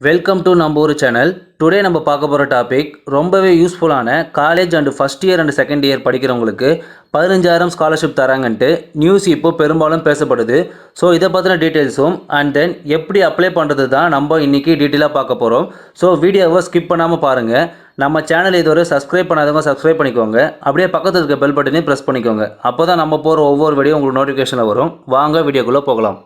Welcome to நம்ம ஒரு channel. Today நம்ம பார்க்க போகிற டாபிக் ரொம்பவே யூஸ்ஃபுல்லான college and first year and second year படிக்கிறவங்களுக்கு 15,000 ஸ்காலர்ஷிப் தராங்கன்ட்டு நியூஸ் இப்போ பெரும்பாலும் பேசப்படுது. ஸோ இதை பற்றின டீட்டெயில்ஸும் அண்ட் தென் எப்படி அப்ளை பண்ணுறது தான் நம்ம இன்றைக்கி டீட்டெயிலாக பார்க்க போகிறோம். ஸோ வீடியோவை ஸ்கிப் பண்ணாமல் பாருங்கள். நம்ம சேனல் இதுவரை சப்ஸ்கிரைப் பண்ணாதவங்க சப்ஸ்கிரைப் பண்ணிக்கோங்க. அப்படியே பக்கத்தில் இருக்க பெல் பட்டனையும் ப்ரெஸ் பண்ணிக்கோங்க. அப்போ தான் நம்ம போகிற ஒவ்வொரு வீடியோ உங்களுக்கு நோட்டிஃபிகேஷனில் வரும். வாங்க வீடியோக்குள்ளே போகலாம்.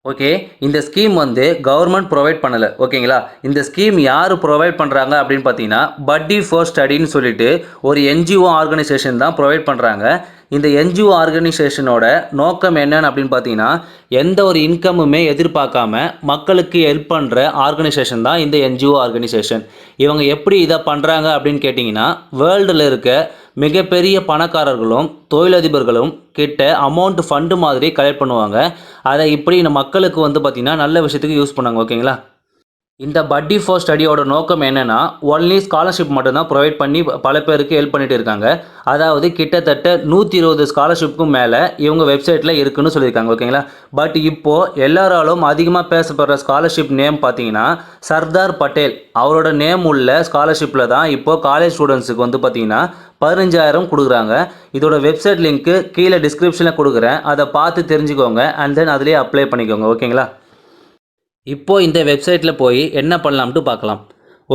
ஓகே, இந்த ஸ்கீம் கவர்மெண்ட் ப்ரொவைட் பண்ணலை. ஓகேங்களா, இந்த ஸ்கீம் யார் ப்ரொவைட் பண்ணுறாங்க அப்படின்னு பார்த்தீங்கன்னா பட்டி ஃபார் ஸ்டடின்னு சொல்லிட்டு ஒரு என்ஜிஓ ஆர்கனைசேஷன் தான் ப்ரொவைட் பண்ணுறாங்க. இந்த என்ஜிஓ ஆர்கனைசேஷனோட நோக்கம் என்னன்னு அப்படின்னு பார்த்தீங்கன்னா எந்த ஒரு இன்கமுமே எதிர்பார்க்காம மக்களுக்கு ஹெல்ப் பண்ணுற ஆர்கனைசேஷன் தான் இந்த என்ஜிஓ ஆர்கனைசேஷன். இவங்க எப்படி இதை பண்ணுறாங்க அப்படின்னு கேட்டிங்கன்னா வேர்ல்டில் இருக்க மிகப்பெரிய பணக்காரர்களும் தொழிலதிபர்களும் கிட்ட அமௌண்ட் ஃபண்டு மாதிரி கலெக்ட் பண்ணுவாங்க. அதை இப்படி இந்த மக்களுக்கு பார்த்திங்கன்னா நல்ல விஷயத்துக்கு யூஸ் பண்ணாங்க. ஓகேங்களா, இந்த பட்டி ஃபார் ஸ்டடியோட நோக்கம் என்னென்னா ஒன்லி ஸ்காலர்ஷிப் மட்டும்தான் ப்ரொவைட் பண்ணி பல பேருக்கு ஹெல்ப் பண்ணிட்டு இருக்காங்க. அதாவது கிட்டத்தட்ட 120 ஸ்காலர்ஷிப்புக்கும் மேலே இவங்க வெப்சைட்டில் இருக்குன்னு சொல்லியிருக்காங்க. ஓகேங்களா, பட் இப்போது எல்லாராலும் அதிகமாக பேசப்படுற ஸ்காலர்ஷிப் நேம் பார்த்தீங்கன்னா சர்தார் பட்டேல் அவரோட நேம் உள்ள ஸ்காலர்ஷிப்பில் தான் இப்போது காலேஜ் ஸ்டூடெண்ட்ஸுக்கு பார்த்தீங்கன்னா 15,000 கொடுக்குறாங்க. இதோட வெப்சைட் லிங்க்கு கீழே டிஸ்கிரிப்ஷனில் கொடுக்குறேன். அதை பார்த்து தெரிஞ்சுக்கோங்க அண்ட் தென் அதிலே அப்ளை பண்ணிக்கோங்க. ஓகேங்களா, இப்போது இந்த வெப்சைட்டில் போய் என்ன பண்ணலாம்ட்டு பார்க்கலாம்.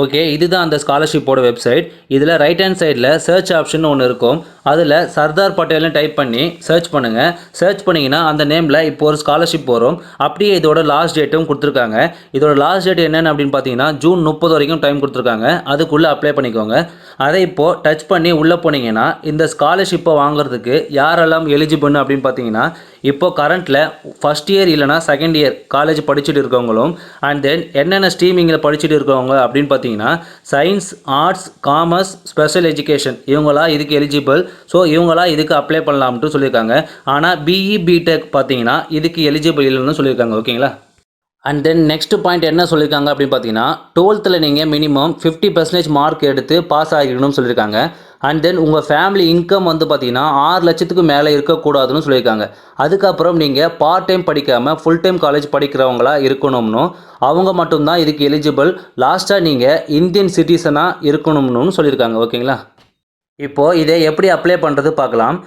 ஓகே, இதுதான் அந்த ஸ்காலர்ஷிப்போட வெப்சைட். இதில் ரைட் ஹேண்ட் சைடில் சர்ச் ஆப்ஷன் ஒன்று இருக்கும். அதில் சர்தார் பட்டேல்னு டைப் பண்ணி சர்ச் பண்ணுங்கள். சர்ச் பண்ணிங்கன்னா அந்த நேமில் இப்போ ஒரு ஸ்காலர்ஷிப் வரும். அப்படியே இதோட லாஸ்ட் டேட்டும் கொடுத்துருக்காங்க. இதோட லாஸ்ட் டேட் என்னென்னு அப்படின்னு பார்த்தீங்கன்னா ஜூன் 30 வரைக்கும் டைம் கொடுத்துருக்காங்க. அதுக்குள்ளே அப்ளை பண்ணிக்கோங்க. அதை இப்போது டச் பண்ணி உள்ளே போனீங்கன்னா இந்த ஸ்காலர்ஷிப்பை வாங்குறதுக்கு யாரெல்லாம் எலிஜிபிள்னு அப்படின்னு பார்த்தீங்கன்னா இப்போ கரண்ட்டில் ஃபஸ்ட் இயர் இல்லைனா செகண்ட் இயர் காலேஜ் படிச்சுட்டு இருக்கவங்களும் அண்ட் தென் என்னென்ன ஸ்ட்ரீமிங்கில் படிச்சுட்டு இருக்கவங்க அப்படின்னு பார்த்தீங்கன்னா science, arts, commerce, special education இவங்களா இதுக்கு எலிஜிபிள். ஸோ இவங்களா இதுக்கு அப்ளை பண்ணலாம்ட்டு சொல்லியிருக்காங்க. ஆனால் பிஇ பிடெக் பார்த்தீங்கன்னா இதுக்கு எலிஜிபிள் இல்லைன்னு சொல்லியிருக்காங்க. ஓகேங்களா, அண்ட் தென் நெக்ஸ்ட் பாயிண்ட் என்ன சொல்லியிருக்காங்க அப்படின்னு பார்த்தீங்கன்னா 12th நீங்கள் மினிமம் 50% மார்க் எடுத்து பாஸ் ஆகிக்கணும்னு சொல்லியிருக்காங்க. அண்ட் தென் உங்கள் ஃபேமிலி இன்கம் பார்த்தீங்கன்னா 6 லட்சத்துக்கு மேலே இருக்கக்கூடாதுன்னு சொல்லியிருக்காங்க. அதுக்கப்புறம் நீங்கள் பார்ட் டைம் படிக்காமல் ஃபுல் டைம் காலேஜ் படிக்கிறவங்களா இருக்கணும்னு அவங்க மட்டும்தான் இதுக்கு எலிஜிபிள். லாஸ்ட்டாக நீங்கள் இந்தியன் சிட்டிசனாக இருக்கணும்னு சொல்லியிருக்காங்க. ஓகேங்களா, இப்போது இதை எப்படி அப்ளை பண்ணுறது பார்க்கலாம்.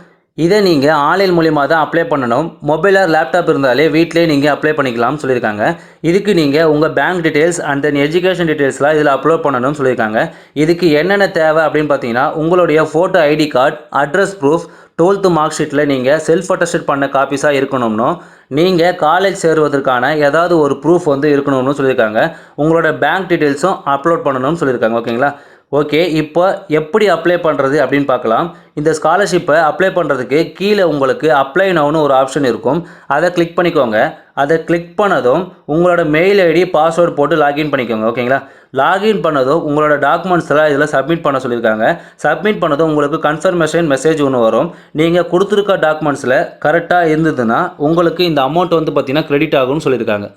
இதை நீங்கள் ஆன்லைன் மூலிமா தான் அப்ளை பண்ணணும். மொபைல் ஆர் லேப்டாப் இருந்தாலே வீட்டிலே நீங்கள் அப்ளை பண்ணிக்கலாம்னு சொல்லியிருக்காங்க. இதுக்கு நீங்கள் உங்கள் bank details and then education டீட்டெயில்ஸ்லாம் இதில் அப்லோட் பண்ணணும்னு சொல்லியிருக்காங்க. இதுக்கு என்னென்ன தேவை அப்படின்னு பார்த்தீங்கன்னா உங்களுடைய photo ID card, address proof, 12th mark ஷீட்டில் நீங்கள் செல்ஃப் அட்டஸ்டட் பண்ண காப்பீஸாக இருக்கணும்னு, நீங்கள் காலேஜ் சேருவதற்கான ஏதாவது ஒரு ப்ரூஃப் இருக்கணும்னு சொல்லியிருக்காங்க. உங்களோட பேங்க் டீட்டெயில்ஸும் அப்லோட் பண்ணணும்னு சொல்லியிருக்காங்க. ஓகேங்களா, ஓகே, இப்போ எப்படி அப்ளை பண்ணுறது அப்படின்னு பார்க்கலாம். இந்த ஸ்காலர்ஷிப்பை அப்ளை பண்ணுறதுக்கு கீழே உங்களுக்கு அப்ளை நவுன்னு ஒரு ஆப்ஷன் இருக்கும். அதை கிளிக் பண்ணிக்கோங்க. அதை கிளிக் பண்ணதும் உங்களோட மெயில் ஐடி, பாஸ்வேர்டு போட்டு லாகின் பண்ணிக்கோங்க. ஓகேங்களா, லாகின் பண்ணதும் உங்களோட டாக்குமெண்ட்ஸ்லாம் இதில் சப்மிட் பண்ண சொல்லியிருக்காங்க. சப்மிட் பண்ணதும் உங்களுக்கு கன்ஃபர்மேஷன் மெசேஜ் ஒன்று வரும். நீங்கள் கொடுத்துருக்க டாக்குமெண்ட்ஸில் கரெக்டாக இருந்ததுன்னா உங்களுக்கு இந்த அமௌண்ட் பார்த்தீங்கன்னா கிரெடிட் ஆகும்னு சொல்லியிருக்காங்க.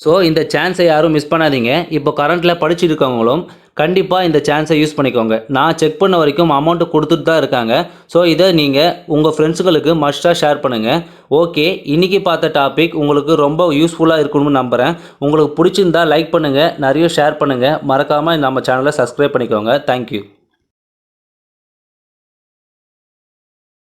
ஸோ இந்த சான்ஸை யாரும் மிஸ் பண்ணாதீங்க. இப்போ கரண்ட்டில் படிச்சுட்டு இருக்கவங்களும் கண்டிப்பாக இந்த சான்ஸை யூஸ் பண்ணிக்கோங்க. நான் செக் பண்ண வரைக்கும் அமௌண்ட்டு கொடுத்துட்டு தான் இருக்காங்க. ஸோ இதை நீங்கள் உங்கள் ஃப்ரெண்ட்ஸுகளுக்கு மஸ்ட்டாக ஷேர் பண்ணுங்கள். ஓகே, இன்றைக்கி பார்த்த டாபிக் உங்களுக்கு ரொம்ப யூஸ்ஃபுல்லாக இருக்கணும்னு நம்புகிறேன். உங்களுக்கு பிடிச்சிருந்தா லைக் பண்ணுங்கள், நிறைய ஷேர் பண்ணுங்கள். மறக்காமல் நம்ம சேனலை சப்ஸ்கிரைப் பண்ணிக்கோங்க. தேங்க்யூ.